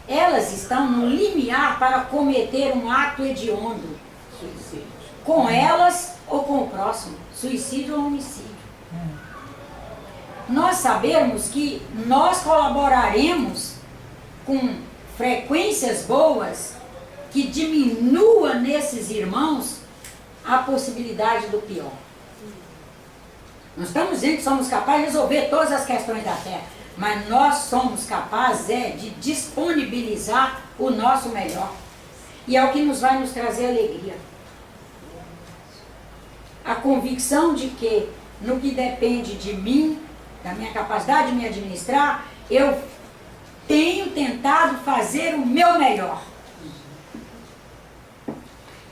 Elas estão no limiar para cometer um ato hediondo, suicídio, com elas ou com o próximo, suicídio ou homicídio. Nós sabemos que nós colaboraremos com frequências boas que diminua nesses irmãos a possibilidade do pior. Não estamos dizendo que somos capazes de resolver todas as questões da Terra, mas nós somos capazes de disponibilizar o nosso melhor. E é o que nos vai nos trazer alegria. A convicção de que, no que depende de mim, da minha capacidade de me administrar, eu tenho tentado fazer o meu melhor.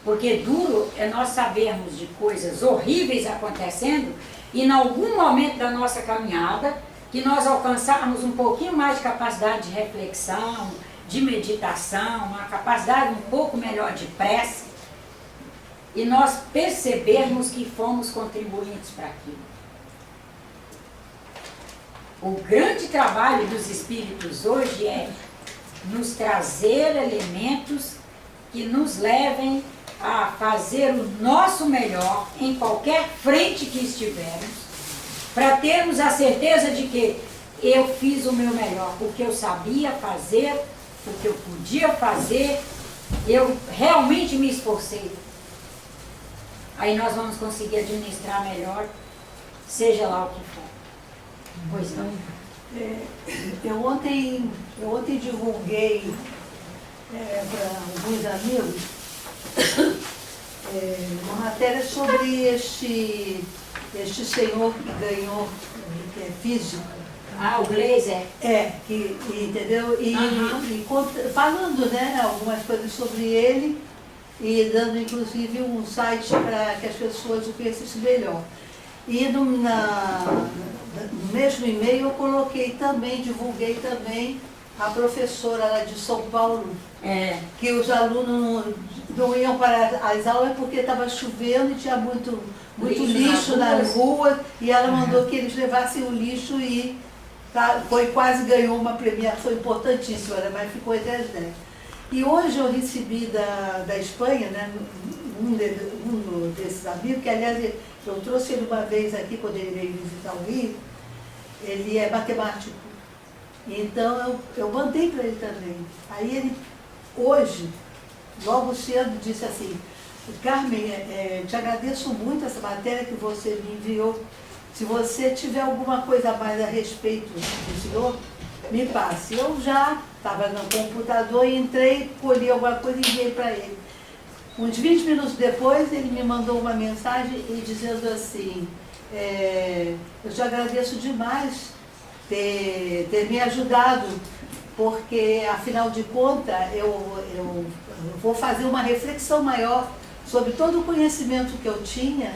Porque duro é nós sabermos de coisas horríveis acontecendo e em algum momento da nossa caminhada que nós alcançarmos um pouquinho mais de capacidade de reflexão, de meditação, uma capacidade um pouco melhor de prece e nós percebermos que fomos contribuintes para aquilo. O grande trabalho dos espíritos hoje é nos trazer elementos que nos levem a fazer o nosso melhor em qualquer frente que estivermos, para termos a certeza de que eu fiz o meu melhor, porque eu sabia fazer, porque eu podia fazer, eu realmente me esforcei. Aí nós vamos conseguir administrar melhor, seja lá o que for. Pois não. Eu ontem divulguei para alguns amigos uma matéria sobre este senhor que ganhou, que é físico. Ah, o Glazer. Entendeu? Falando, né, algumas coisas sobre ele e dando inclusive um site para que as pessoas o conhecessem melhor. E no mesmo e-mail eu coloquei também, divulguei também a professora lá de São Paulo, que os alunos não iam para as aulas porque estava chovendo e tinha muito lixo nas ruas, e ela mandou que eles levassem o lixo e quase ganhou uma premiação importantíssima, né, mas ficou entre as 10. E hoje eu recebi da Espanha, né, um desses amigos, que aliás eu trouxe ele uma vez aqui quando ele veio visitar o Rio, ele é matemático. Então eu mandei para ele também. Aí ele, hoje, logo cedo, disse assim: Carmen, te agradeço muito essa matéria que você me enviou. Se você tiver alguma coisa a mais a respeito do senhor, me passe. Eu já estava no computador, entrei, colhi alguma coisa e enviei para ele. Uns 20 minutos depois, ele me mandou uma mensagem e dizendo assim: eu te agradeço demais ter me ajudado, porque, afinal de contas, eu vou fazer uma reflexão maior sobre todo o conhecimento que eu tinha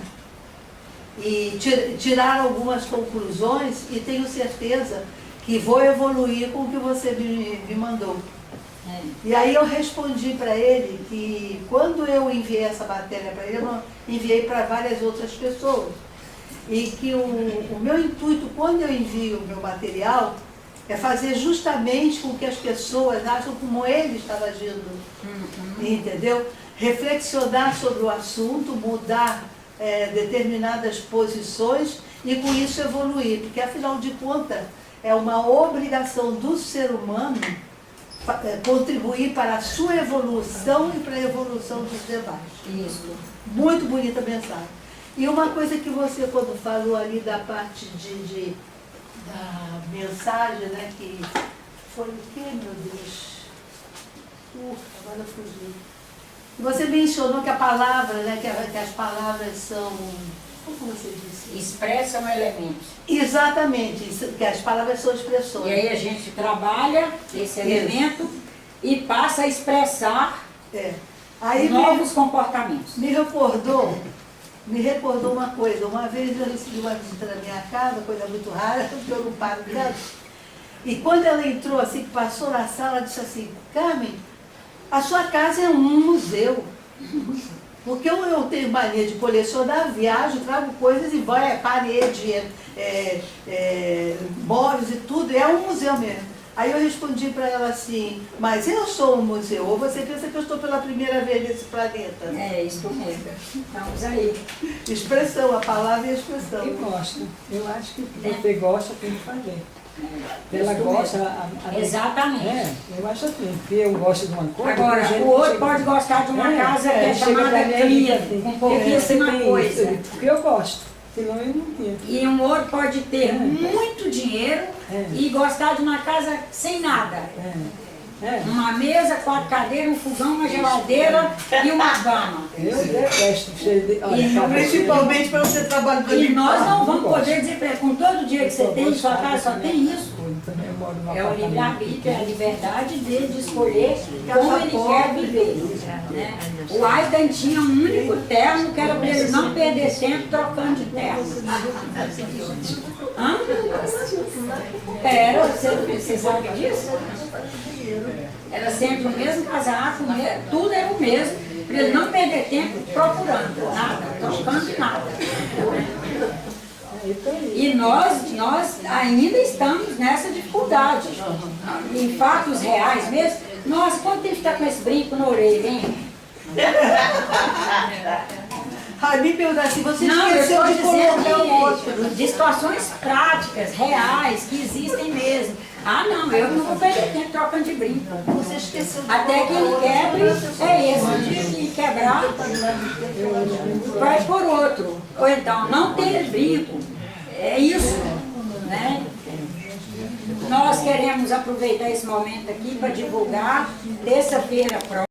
e tirar algumas conclusões, e tenho certeza que vou evoluir com o que você me mandou. E aí eu respondi para ele que quando eu enviei essa matéria para ele, eu enviei para várias outras pessoas. E que o meu intuito, quando eu envio o meu material, é fazer justamente com que as pessoas acham como ele estava agindo. Entendeu? Reflexionar sobre o assunto, mudar determinadas posições e com isso evoluir. Porque, afinal de contas, é uma obrigação do ser humano contribuir para a sua evolução e para a evolução dos demais. Isso. Muito bonita mensagem. E uma coisa que você, quando falou ali da parte da mensagem, né, que foi o quê, meu Deus? Agora eu fugi. Você mencionou que a palavra, né, que as palavras são... Como você disse? Expressam elementos. Exatamente, que as palavras são expressões. E aí a gente trabalha esse elemento e passa a expressar novos comportamentos. Me recordou uma coisa. Uma vez eu recebi uma visita na minha casa, coisa muito rara, porque eu não paro tanto. E quando ela entrou assim, que passou na sala, ela disse assim: Carmen, a sua casa é um museu. Porque eu tenho mania de colecionar, viajo, trago coisas e vai, parede, móveis e tudo, é um museu mesmo. Aí eu respondi para ela assim: mas eu sou um museu, ou você pensa que eu estou pela primeira vez nesse planeta? É, isso mesmo. Estamos aí. Expressão, a palavra e a expressão. Eu gosto. Eu acho que você gosta, tem que fazer. Ela Isso gosta... Exatamente. Eu acho assim, porque eu gosto de uma coisa... Agora, tem gente o outro que chega- pode gostar de uma casa que é chega chamada pra mim e diz clean, assim, com pouquíssima você tem coisa. isso, porque eu gosto. Senão eu não tinha. E um outro pode ter muito dinheiro e gostar de uma casa sem nada. Uma mesa, 4 cadeiras, um fogão, uma geladeira e uma cama. Eu detesto cheio de... Olha, Principalmente para você trabalhar. E nós não vamos poder dizer para ele, com todo o dinheiro que você tem em sua casa, só tem isso. É o livre-arbítrio, é a liberdade dele de escolher como ele quer viver. Né? O Aidan tinha um único terno que era para ele não perder tempo trocando de terno. Hã? Era, você sabe disso? Era sempre o mesmo casaco, tudo era o mesmo, para ele não perder tempo procurando nada, trocando nada. E nós ainda estamos nessa dificuldade. Em fatos reais mesmo, nossa, quanto tempo está com esse brinco na orelha, hein? Me perguntar assim, você Não, eu esqueceu estou de colocar o dizendo outro. de situações práticas, reais, que existem mesmo. Ah, não, eu não vou perder tempo trocando de brinco. Você esqueceu de Até que ele quebre, é esse. Dia que quebrar, vai por outro. Ou então, não ter brinco. É isso, né? Nós queremos aproveitar esse momento aqui para divulgar terça-feira próxima.